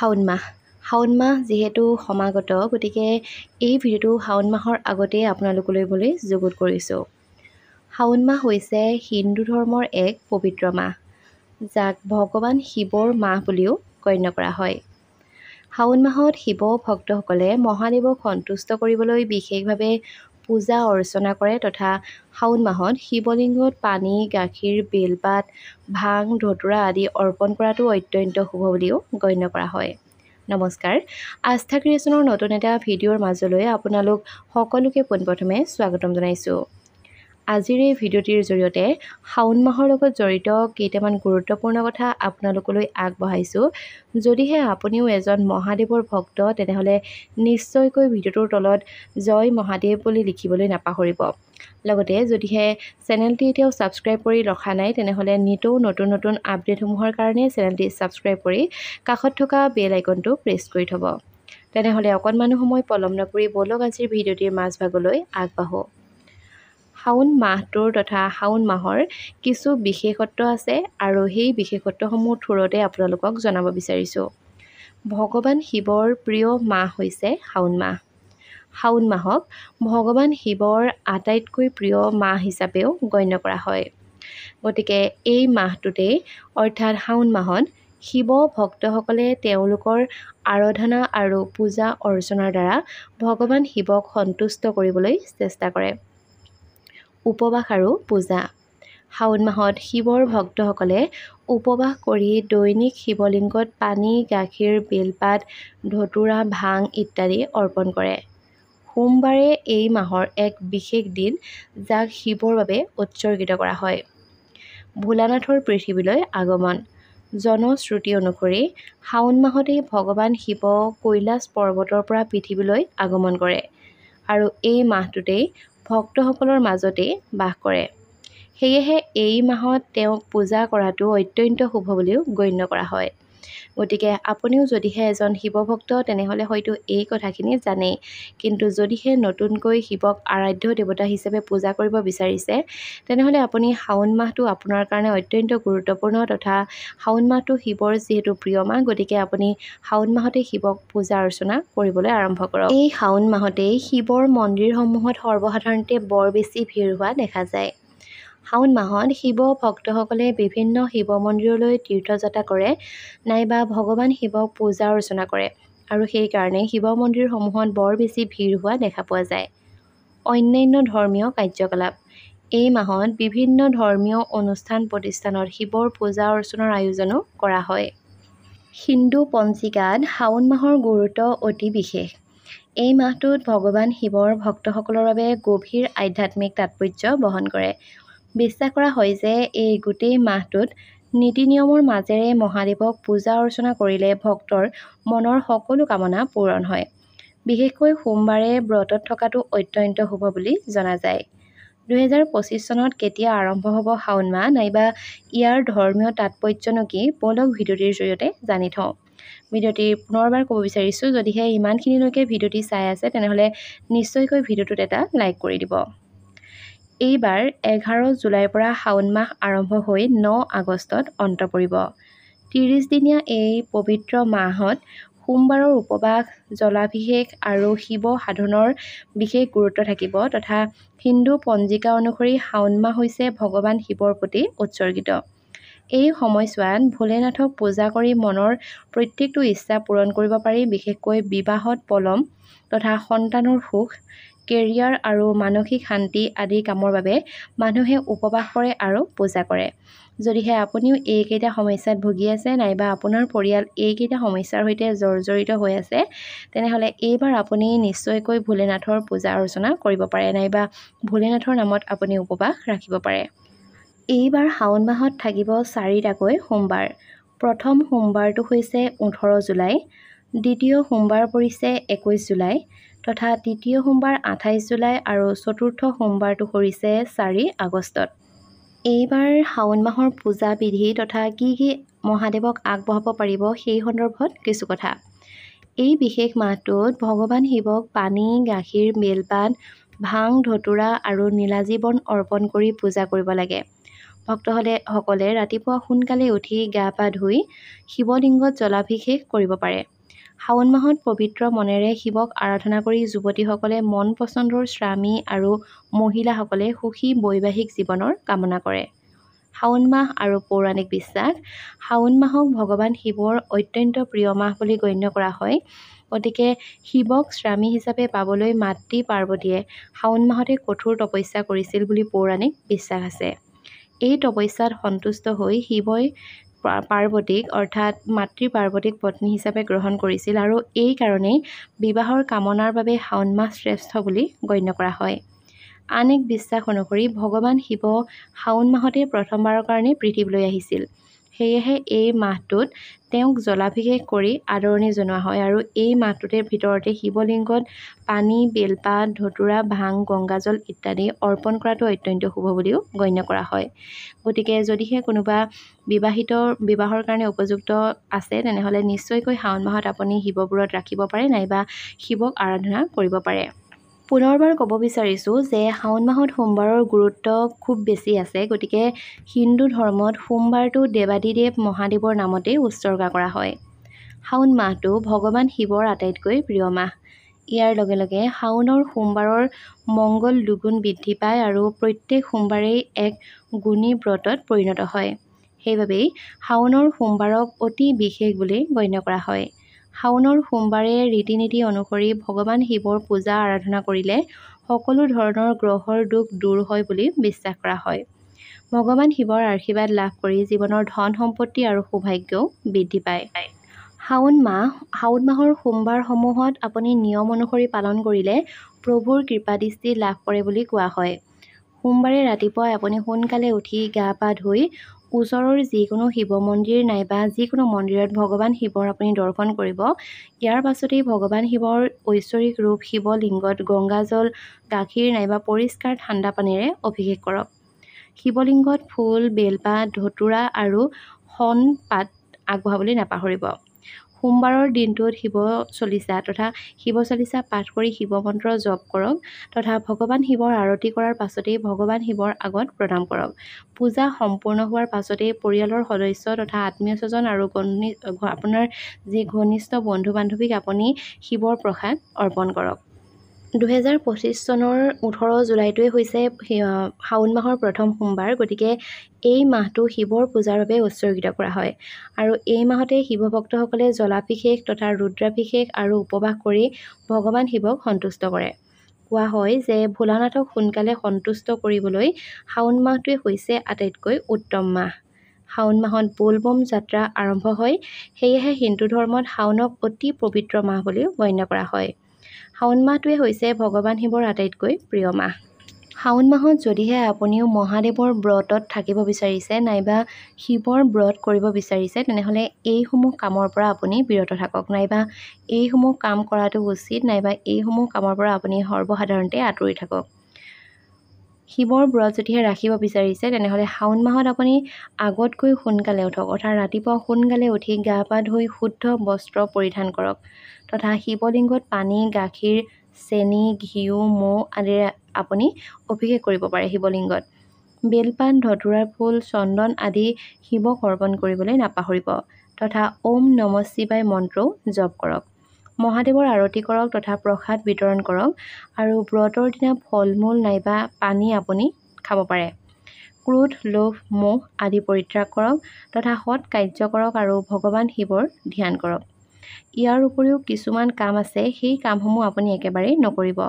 শাওণ মাহ যিহেতু সমাগত, গতিকে এই ভিডিঅ'টো শাওণ মাহৰ আগতেই আপোনালোকলৈ যুগুত কৰিছোঁ। শাওণ মাহ হৈছে হিন্দু ধৰ্মৰ এক পবিত্ৰ মাহ, যাক ভগৱান শিৱৰ মাহ বুলিও গণ্য কৰা হয়। শাওণ মাহত শিৱ ভক্তসকলে মহাদেৱক সন্তুষ্ট কৰিবলৈ বিশেষভাৱে পূজা অৰ্চনা কৰে তথা শাওণ মাহত শিৱলিংগত পানী, গাখীৰ, বেলপাত, ভাং, ধতুৰা আদি অৰ্পণ কৰাটো অত্যন্ত শুভ বুলিও গণ্য কৰা হয়। নমস্কাৰ, আস্থা ক্ৰিয়েশ্যনৰ নতুন এটা ভিডিঅ'ৰ মাজলৈ আপোনালোক সকলোকে পোনপ্ৰথমে স্বাগতম জনাইছোঁ। আজিৰ এই ভিডিঅ'টিৰ জৰিয়তে শাওণ মাহৰ লগত জড়িত কেইটামান গুৰুত্বপূৰ্ণ কথা আপোনালোকলৈ আগবঢ়াইছোঁ। যদিহে আপুনিও এজন মহাদেৱৰ ভক্ত, তেনেহ'লে নিশ্চয়কৈ ভিডিঅ'টোৰ তলত জয় মহাদেৱ বুলি লিখিবলৈ নাপাহৰিব। লগতে যদিহে চেনেলটি এতিয়াও ছাবস্ক্ৰাইব কৰি ৰখা নাই, তেনেহ'লে নিতৌ নতুন নতুন আপডেটসমূহৰ কাৰণে চেনেলটি ছাবস্ক্ৰাইব কৰি কাষত থকা বেল আইকনটো প্ৰেছ কৰি থ'ব। তেনেহ'লে অকণমানো সময় পলম নকৰি বলক আজিৰ ভিডিঅ'টিৰ মাজভাগলৈ আগবাঢ়োঁ। শাওণ মাহটোৰ তথা শাওণ মাহৰ কিছু বিশেষত্ব আছে আৰু সেই বিশেষত্বসমূহ থোৰতে আপোনালোকক জনাব বিচাৰিছোঁ। ভগৱান শিৱৰ প্ৰিয় মাহ হৈছে শাওণ মাহ। শাওণ মাহক ভগৱান শিৱৰ আটাইতকৈ প্ৰিয় মাহ হিচাপেও গণ্য কৰা হয়। গতিকে এই মাহটোতেই অৰ্থাৎ শাওণ মাহত শিৱ ভক্তসকলে তেওঁলোকৰ আৰাধনা আৰু পূজা অৰ্চনাৰ দ্বাৰা ভগৱান শিৱক সন্তুষ্ট কৰিবলৈ চেষ্টা কৰে। উপবাস আৰু পূজা। শাওণ মাহত শিৱৰ ভক্তসকলে উপবাস কৰি দৈনিক শিৱলিংগত পানী, গাখীৰ, বেলপাত, ধতুৰা, ভাং ইত্যাদি অৰ্পণ কৰে। সোমবাৰে এই মাহৰ এক বিশেষ দিন, যাক শিৱৰ বাবে উৎসৰ্গিত কৰা হয়। ভোলানাথৰ পৃথিৱীলৈ আগমন। জনশ্ৰুতি অনুসৰি শাওণ মাহতেই ভগৱান শিৱ কৈলাশ পৰ্বতৰ পৰা পৃথিৱীলৈ আগমন কৰে আৰু এই মাহটোতেই ভক্তসকলৰ মাজতেই বাস কৰে। সেয়েহে এই মাহত তেওঁক পূজা কৰাটো অত্যন্ত শুভ বুলিও গণ্য কৰা হয়। গতিকে আপুনিও যদিহে এজন শিৱভক্ত, তেনেহ'লে হয়তো এই কথাখিনি জানেই, কিন্তু যদিহে নতুনকৈ শিৱক আৰাধ্য দেৱতা হিচাপে পূজা কৰিব বিচাৰিছে, তেনেহ'লে আপুনি শাওণ মাহটো আপোনাৰ কাৰণে অত্যন্ত গুৰুত্বপূৰ্ণ তথা শাওণ মাহটো শিৱৰ যিহেতু প্ৰিয় মাহ, গতিকে আপুনি শাওণ মাহতে শিৱক পূজা অৰ্চনা কৰিবলৈ আৰম্ভ কৰক। এই শাওণ মাহতেই শিৱৰ মন্দিৰসমূহত সৰ্বসাধাৰণতে বৰ বেছি ভিৰ হোৱা দেখা যায়। শাওণ মাহত শিৱ ভক্তসকলে বিভিন্ন শিৱ মন্দিৰলৈ তীৰ্থযাত্ৰা কৰে নাইবা ভগৱান শিৱক পূজা অৰ্চনা কৰে আৰু সেইকাৰণে শিৱ মন্দিৰসমূহত বৰ বেছি ভিৰ হোৱা দেখা পোৱা যায়। অন্যান্য ধৰ্মীয় কাৰ্যকলাপ। এই মাহত বিভিন্ন ধৰ্মীয় অনুষ্ঠান প্ৰতিষ্ঠানত শিৱৰ পূজা অৰ্চনাৰ আয়োজনো কৰা হয়। হিন্দু পঞ্জিকাত শাওণ মাহৰ গুৰুত্ব অতি বিশেষ। এই মাহটোত ভগৱান শিৱৰ ভক্তসকলৰ বাবে গভীৰ আধ্যাত্মিক তাৎপৰ্য বহন কৰে। বিশ্বাস কৰা হয় যে এই গোটেই মাহটোত নীতি নিয়মৰ মাজেৰে মহাদেৱক পূজা অৰ্চনা কৰিলে ভক্তৰ মনৰ সকলো কামনা পূৰণ হয়। বিশেষকৈ সোমবাৰে ব্ৰতত থকাটো অত্যন্ত শুভ বুলি জনা যায়। 2025 চনত কেতিয়া আৰম্ভ হ'ব শাওণ মাহ নাইবা ইয়াৰ ধৰ্মীয় তাৎপৰ্যনো কি, বলক ভিডিঅ'টিৰ জৰিয়তে জানি থওঁ। ভিডিঅ'টি পুনৰবাৰ ক'ব বিচাৰিছোঁ, যদিহে ইমানখিনিলৈকে ভিডিঅ'টি চাই আছে, তেনেহ'লে নিশ্চয়কৈ ভিডিঅ'টোত এটা লাইক কৰি দিব। এইবাৰ 11 জুলাইৰ পৰা শাওণ মাহ আৰম্ভ হৈ 9 আগষ্টত অন্ত পৰিব। 30 দিনীয়া এই পবিত্ৰ মাহত সোমবাৰৰ উপবাস, জলাভিষেক আৰু শিৱ সাধনৰ বিশেষ গুৰুত্ব থাকিব তথা হিন্দু পঞ্জিকা অনুসৰি শাওণ মাহ হৈছে ভগৱান শিৱৰ প্ৰতি উৎসৰ্গিত। এই সময়ছোৱাত ভোলেনাথক পূজা কৰি মনৰ প্ৰত্যেকটো ইচ্ছা পূৰণ কৰিব পাৰি। বিশেষকৈ বিবাহত পলম তথা সন্তানৰ সুখ, কেৰিয়াৰ আৰু মানসিক শান্তি আদি কামৰ বাবে মানুহে উপবাস কৰে আৰু পূজা কৰে। যদিহে আপুনিও এইকেইটা সমস্যাত ভুগি আছে নাইবা আপোনাৰ পৰিয়াল এইকেইটা সমস্যাৰ সৈতে জৰ্জৰিত হৈ আছে, তেনেহ'লে এইবাৰ আপুনি নিশ্চয়কৈ ভোলেনাথৰ পূজা অৰ্চনা কৰিব পাৰে নাইবা ভোলেনাথৰ নামত আপুনি উপবাস ৰাখিব পাৰে। এইবাৰ শাওণ মাহত থাকিব 4টাকৈ সোমবাৰ। প্ৰথম সোমবাৰটো হৈছে 18 জুলাই, দ্বিতীয় সোমবাৰ পৰিছে 21 জুলাই তথা তৃতীয় সোমবাৰ 28 জুলাই আৰু চতুৰ্থ সোমবাৰটো পৰিছে 4 আগষ্টত। এইবাৰ শাওণ মাহৰ পূজা বিধি তথা কি মহাদেৱক আগবঢ়াব পাৰিব সেই সন্দৰ্ভত কিছু কথা। এই বিশেষ মাহটোত ভগৱান শিৱক পানী, গাখীৰ, বেলপাত, ভাং, ধতুৰা আৰু নীলাজী বন অৰ্পণ কৰি পূজা কৰিব লাগে। ভক্তসকলে ৰাতিপুৱা সোনকালে উঠি গা পা ধুই শিৱলিংগত জলাভিষেক কৰিব পাৰে। শাওণ মাহত পবিত্ৰ মনেৰে শিৱক আৰাধনা কৰি যুৱতীসকলে মন পচন্দৰ স্বামী আৰু মহিলাসকলে সুখী বৈবাহিক জীৱনৰ কামনা কৰে। শাওণ মাহ আৰু পৌৰাণিক বিশ্বাস। শাওণ মাহক ভগৱান শিৱৰ অত্যন্ত প্ৰিয় মাহ বুলি গণ্য কৰা হয়। গতিকে শিৱক স্বামী হিচাপে পাবলৈ মাতৃ পাৰ্বতীয়ে শাওণ মাহতে কঠোৰ তপস্যা কৰিছিল বুলি পৌৰাণিক বিশ্বাস আছে। এই তপস্যাত সন্তুষ্ট হৈ শিৱই পাৰ্বতীক অৰ্থাৎ মাতৃ পাৰ্বতীক পত্নী হিচাপে গ্ৰহণ কৰিছিল আৰু এই কাৰণেই বিবাহৰ কামনাৰ বাবে শাওণ মাহ শ্ৰেষ্ঠ বুলি গণ্য কৰা হয়। আন এক বিশ্বাস অনুসৰি ভগৱান শিৱ শাওণ মাহতে প্ৰথমবাৰৰ কাৰণে পৃথিৱীলৈ আহিছিল। সেয়েহে এই মাহটোত তেওঁক জলাভিষেক কৰি আদৰণি জনোৱা হয় আৰু এই মাহটোতে ভিতৰতে শিৱলিংগত পানী, বেলপাত, ধতুৰা, ভাং, গংগাজল ইত্যাদি অৰ্পণ কৰাটো অত্যন্ত শুভ বুলিও গণ্য কৰা হয়। গতিকে যদিহে কোনোবা বিবাহৰ কাৰণে উপযুক্ত আছে তেনেহ'লে নিশ্চয়কৈ শাওণ মাহত আপুনি শিৱব্ৰত ৰাখিব পাৰে নাইবা শিৱক আৰাধনা কৰিব পাৰে। পুনৰবাৰ ক'ব বিচাৰিছোঁ যে শাওণ মাহত সোমবাৰৰ গুৰুত্ব খুব বেছি আছে। গতিকে হিন্দু ধৰ্মত সোমবাৰটো দেৱাদিদেৱ মহাদেৱৰ নামতেই উৎসৰ্গা কৰা হয়। শাওণ মাহটো ভগৱান শিৱৰ আটাইতকৈ প্ৰিয় মাহ। ইয়াৰ লগে লগে শাওণৰ সোমবাৰৰ মংগল দুগুণ বৃদ্ধি পায় আৰু প্ৰত্যেক সোমবাৰেই এক গুণী ব্ৰতত পৰিণত হয়। সেইবাবেই শাওণৰ সোমবাৰক অতি বিশেষ বুলি গণ্য কৰা হয়। শাওণৰ সোমবাৰে ৰীতি নীতি অনুসৰি ভগৱান শিৱৰ পূজা আৰাধনা কৰিলে সকলো ধৰণৰ গ্ৰহৰ দুখ দূৰ হয় বুলি বিশ্বাস কৰা হয়। ভগৱান শিৱৰ আশীৰ্বাদ লাভ কৰি জীৱনৰ ধন সম্পত্তি আৰু সৌভাগ্যও বৃদ্ধি পায়। শাওণ মাহৰ সোমবাৰসমূহত আপুনি নিয়ম অনুসৰি পালন কৰিলে প্ৰভুৰ কৃপাদৃষ্টি লাভ কৰে বুলি কোৱা হয়। সোমবাৰে ৰাতিপুৱাই আপুনি সোনকালে উঠি গা পা ধুই ওচৰৰ যিকোনো শিৱ মন্দিৰ নাইবা যিকোনো মন্দিৰত ভগৱান শিৱৰ আপুনি দৰ্শন কৰিব। ইয়াৰ পাছতেই ভগৱান শিৱৰ ঐশ্বৰিক ৰূপ শিৱলিংগত গংগাজল, গাখীৰ নাইবা পৰিষ্কাৰ ঠাণ্ডা পানীৰে অভিষেক কৰক। শিৱলিংগত ফুল, বেলপাত, ধতুৰা আৰু শণ পাত আগবঢ়াবলৈ নাপাহৰিব। সোমবাৰৰ দিনটোত শিৱ চলিচা পাঠ কৰি শিৱ মন্ত্ৰ জপ কৰক তথা ভগৱান শিৱৰ আৰতি কৰাৰ পাছতেই ভগৱান শিৱৰ আগত প্ৰণাম কৰক। পূজা সম্পূৰ্ণ হোৱাৰ পাছতেই পৰিয়ালৰ সদস্য তথা আত্মীয় স্বজন আৰু আপোনাৰ যি ঘনিষ্ঠ বন্ধু বান্ধৱীক আপুনি শিৱৰ প্ৰসাদ অৰ্পণ কৰক। 2025 চনৰ 18 জুলাইটোৱে হৈছে শাওণ মাহৰ প্ৰথম সোমবাৰ। গতিকে এই মাহটো শিৱৰ পূজাৰ বাবে উৎসৰ্গিত কৰা হয় আৰু এই মাহতে শিৱ ভক্তসকলে জলাভিষেক তথা ৰুদ্ৰাভিষেক আৰু উপবাস কৰি ভগৱান শিৱক সন্তুষ্ট কৰে। কোৱা হয় যে ভোলানাথক সোনকালে সন্তুষ্ট কৰিবলৈ শাওণ মাহটোৱে হৈছে আটাইতকৈ উত্তম মাহ। শাওণ মাহত বোলবম যাত্ৰা আৰম্ভ হয়। সেয়েহে হিন্দু ধৰ্মত শাওণক অতি পবিত্ৰ মাহ বুলি গণ্য কৰা হয়। শাওণ মাহটোৱে হৈছে ভগৱান শিৱৰ আটাইতকৈ প্ৰিয় মাহ। শাওণ মাহত যদিহে আপুনিও মহাদেৱৰ ব্ৰতত থাকিব বিচাৰিছে নাইবা শিৱৰ ব্ৰত কৰিব বিচাৰিছে তেনেহ'লে এইসমূহ কামৰ পৰা আপুনি বিৰত থাকক নাইবা এইসমূহ কাম কৰাটো উচিত নাইবা এইসমূহ কামৰ পৰা আপুনি সৰ্বসাধাৰণতে আঁতৰি থাকক। শিৱৰ ব্ৰত যদিহে ৰাখিব বিচাৰিছে তেনেহ'লে শাওণ মাহত আপুনি আগতকৈ সোনকালে উঠক অৰ্থাৎ ৰাতিপুৱা সোনকালে উঠি গা পা ধুই শুদ্ধ বস্ত্ৰ পৰিধান কৰক তথা শিৱলিংগত পানী, গাখীৰ, চেনি, ঘিউ, মৌ আদিৰে আপুনি অভিষেক কৰিব পাৰে। শিৱলিংগত বেলপাত, ধতুৰাৰ ফুল, চন্দন আদি শিৱক অৰ্পণ কৰিবলৈ নাপাহৰিব তথা ওম নমঃ শিৱায় মন্ত্ৰও জপ কৰক। মহাদেৱৰ আৰতি কৰক তথা প্ৰসাদ বিতৰণ কৰক আৰু ব্ৰতৰ দিনা ফল মূল নাইবা পানী আপুনি খাব পাৰে। ক্ৰোধ, লোভ, মোহ আদি পৰিত্যাগ কৰক তথা সৎ কাৰ্য কৰক আৰু ভগৱান শিৱৰ ধ্যান কৰক। ইয়াৰ উপৰিও কিছুমান কাম আছে, সেই কামসমূহ আপুনি একেবাৰেই নকৰিব।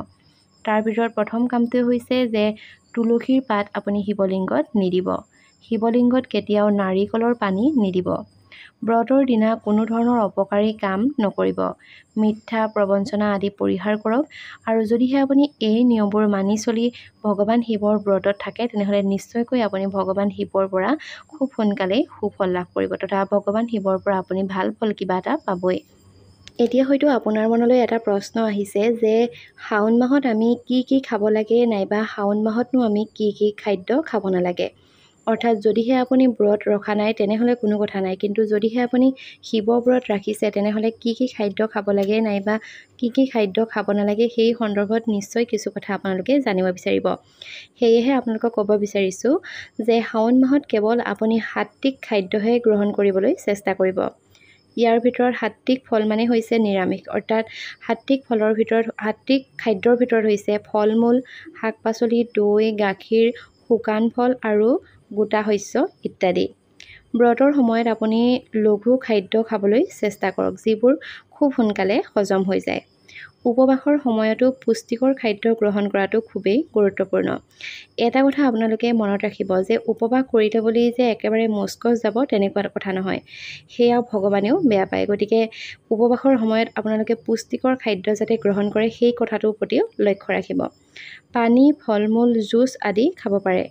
তাৰ ভিতৰত প্ৰথম কামটোৱে হৈছে যে তুলসীৰ পাত আপুনি শিৱলিংগত নিদিব। শিৱলিংগত কেতিয়াও নাৰিকলৰ পানী নিদিব। ব্ৰতৰ দিনা কোনো ধৰণৰ অপকাৰী কাম নকৰিব। মিথ্যা প্ৰবঞ্চনা আদি পৰিহাৰ কৰক আৰু যদিহে আপুনি এই নিয়মবোৰ মানি চলি ভগৱান শিৱৰ ব্ৰতত থাকে তেনেহ'লে নিশ্চয়কৈ আপুনি ভগৱান শিৱৰ পৰা খুব সোনকালেই সুফল লাভ কৰিব তথা ভগৱান শিৱৰ পৰা আপুনি ভাল ফল কিবা এটা পাবই। এতিয়া হয়তো আপোনাৰ মনলৈ এটা প্ৰশ্ন আহিছে যে শাওণ মাহত আমি কি কি খাব লাগে নাইবা শাওণ মাহতনো আমি কি কি খাদ্য খাব নালাগে। অৰ্থাৎ যদিহে আপুনি ব্ৰত ৰখা নাই তেনেহ'লে কোনো কথা নাই, কিন্তু যদিহে আপুনি শিৱ ব্ৰত ৰাখিছে তেনেহ'লে কি খাদ্য খাব লাগে নাইবা কি খাদ্য খাব নালাগে সেই সন্দৰ্ভত নিশ্চয় কিছু কথা আপোনালোকে জানিব বিচাৰিব। সেয়েহে আপোনালোকক ক'ব বিচাৰিছোঁ যে শাওণ মাহত কেৱল আপুনি সাত্বিক খাদ্যহে গ্ৰহণ কৰিবলৈ চেষ্টা কৰিব। ইয়াৰ ভিতৰত সাত্বিক ফল মানে হৈছে নিৰামিষ, অৰ্থাৎ সাত্বিক খাদ্যৰ ভিতৰত হৈছে ফল মূল, শাক পাচলি, দৈ, গাখীৰ, শুকান ফল আৰু গোটা শস্য ইত্যাদি। ব্ৰতৰ সময়ত আপুনি লঘু খাদ্য খাবলৈ চেষ্টা কৰক, যিবোৰ খুব সোনকালে হজম হৈ যায়। উপবাসৰ সময়তো পুষ্টিকৰ খাদ্য গ্ৰহণ কৰাটো খুবেই গুৰুত্বপূৰ্ণ। এটা কথা আপোনালোকে মনত ৰাখিব যে উপবাস কৰিলে বুলি যে একেবাৰে মস্কজ যাব তেনেকুৱা কথা নহয়, সেয়া ভগৱানেও বেয়া পায়। গতিকে উপবাসৰ সময়ত আপোনালোকে পুষ্টিকৰ খাদ্য যাতে গ্ৰহণ কৰে সেই কথাটোৰ প্ৰতিও লক্ষ্য ৰাখিব। পানী, ফল মূল, জুচ আদি খাব পাৰে,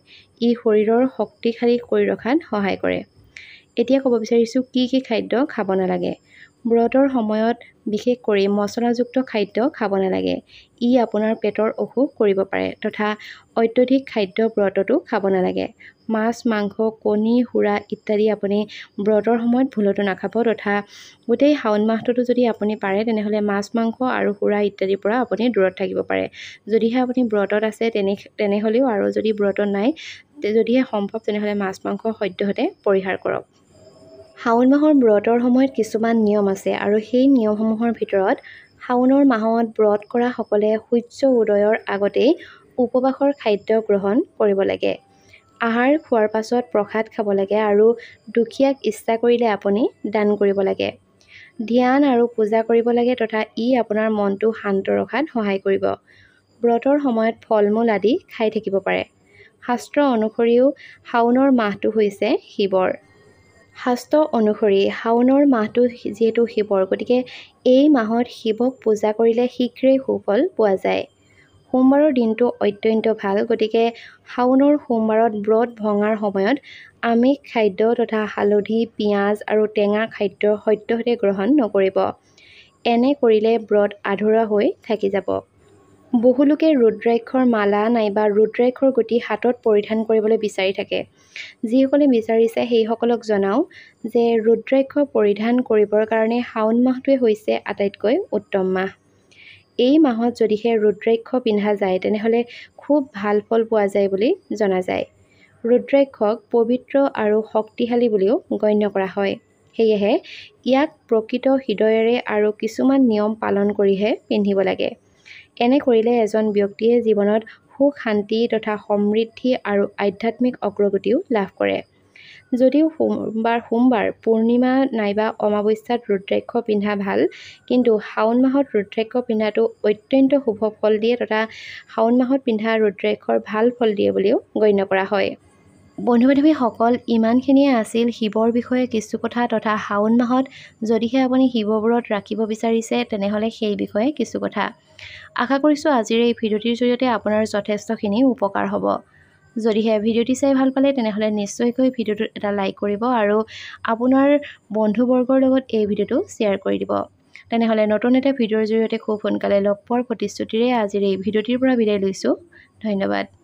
ই শৰীৰৰ শক্তিশালী কৰি ৰখাত সহায় কৰে। এতিয়া ক'ব বিচাৰিছোঁ কি খাদ্য খাব নালাগে। ব্ৰতৰ সময়ত বিশেষ কৰি মছলাযুক্ত খাদ্য খাব নালাগে, ই আপোনাৰ পেটৰ অসুখ কৰিব পাৰে, তথা অত্যধিক খাদ্য ব্ৰততো খাব নালাগে। মাছ, মাংস, কণী, সুৰা ইত্যাদি আপুনি ব্ৰতৰ সময়ত ভুলতো নাখাব, তথা গোটেই শাওণ মাহটোতো যদি আপুনি পাৰে তেনেহ'লে মাছ, মাংস আৰু সুৰা ইত্যাদিৰ পৰা আপুনি দূৰত থাকিব পাৰে। যদিহে আপুনি ব্ৰতত আছে তেনেহ'লেও, আৰু যদি ব্ৰতত নাই যদিহে সম্ভৱ তেনেহ'লে মাছ, মাংস সদ্যহতে পৰিহাৰ কৰক। শাওণ মাহৰ ব্ৰতৰ সময়ত কিছুমান নিয়ম আছে আৰু সেই নিয়মসমূহৰ ভিতৰত শাওণৰ মাহত ব্ৰত কৰা সকলে সূৰ্য উদয়ৰ আগতেই উপবাসৰ খাদ্য গ্ৰহণ কৰিব লাগে। আহাৰ খোৱাৰ পাছত প্ৰসাদ খাব লাগে আৰু দুখীয়াক ইচ্ছা কৰিলে আপুনি দান কৰিব লাগে। ধ্যান আৰু পূজা কৰিব লাগে, তথা ই আপোনাৰ মনটো শান্ত ৰখাত সহায় কৰিব। ব্ৰতৰ সময়ত ফল মূল আদি খাই থাকিব পাৰে। শাস্ত্ৰ অনুসৰিও শাওণৰ মাহটো হৈছে শিৱৰ। শাস্ত্ৰ অনুসৰি শাওণৰ মাহটো যিহেতু শিৱৰ, গতিকে এই মাহত শিৱক পূজা কৰিলে শীঘ্ৰেই সুফল পোৱা যায়। সোমবাৰৰ দিনটো অত্যন্ত ভাল, গতিকে শাওণৰ সোমবাৰত ব্ৰত ভঙাৰ সময়ত আমিষ খাদ্য তথা হালধি, পিঁয়াজ আৰু টেঙা খাদ্য সদ্যহতে গ্ৰহণ নকৰিব। এনে কৰিলে ব্ৰত আধৰুৱা হৈ থাকি যাব। বহুলোকে ৰুদ্ৰাক্ষৰ মালা নাইবা ৰুদ্ৰাক্ষৰ গুটি হাতত পৰিধান কৰিবলৈ বিচাৰি থাকে। যিসকলে বিচাৰিছে সেইসকলক জনাওঁ যে ৰুদ্ৰাক্ষ পৰিধান কৰিবৰ কাৰণে শাওণ মাহটোৱে হৈছে আটাইতকৈ উত্তম মাহ। এই মাহত যদিহে ৰুদ্ৰাক্ষ পিন্ধা যায় তেনেহ'লে খুব ভাল ফল পোৱা যায় বুলি জনা যায়। ৰুদ্ৰাক্ষক পবিত্ৰ আৰু শক্তিশালী বুলিও গণ্য কৰা হয়। সেয়েহে ইয়াক প্ৰকৃত হৃদয়েৰে আৰু কিছুমান নিয়ম পালন কৰিহে পিন্ধিব লাগে। এনে কৰিলে এজন ব্যক্তিয়ে জীৱনত সুখ, শান্তি তথা সমৃদ্ধি আৰু আধ্যাত্মিক অগ্ৰগতিও লাভ কৰে। যদিও সোমবাৰ, পূৰ্ণিমা নাইবা অমাৱস্যাত ৰুদ্ৰাক্ষ পিন্ধা ভাল, কিন্তু শাওণ মাহত ৰুদ্ৰাক্ষ পিন্ধাটো অত্যন্ত শুভ ফল দিয়ে, তথা শাওণ মাহত পিন্ধা ৰুদ্ৰাক্ষৰ ভাল ফল দিয়ে বুলিও গণ্য কৰা হয়। বন্ধু বান্ধৱীসকল, ইমানখিনিয়ে আছিল শিৱৰ বিষয়ে কিছু কথা, তথা শাওণ মাহত যদিহে আপুনি শিৱ ব্ৰত ৰাখিব বিচাৰিছে তেনেহ'লে সেই বিষয়ে কিছু কথা। আশা কৰিছোঁ আজিৰ এই ভিডিঅ'টিৰ জৰিয়তে আপোনাৰ যথেষ্টখিনি উপকাৰ হ'ব। যদিহে ভিডিঅ'টি চাই ভাল পালে তেনেহ'লে নিশ্চয়কৈ ভিডিঅ'টোত এটা লাইক কৰিব আৰু আপোনাৰ বন্ধুবৰ্গৰ লগত এই ভিডিঅ'টো শ্বেয়াৰ কৰি দিব। তেনেহ'লে নতুন এটা ভিডিঅ'ৰ জৰিয়তে খুব সোনকালে লগ পোৱাৰ প্ৰতিশ্ৰুতিৰে আজিৰ এই ভিডিঅ'টিৰ পৰা বিদায় লৈছোঁ। ধন্যবাদ।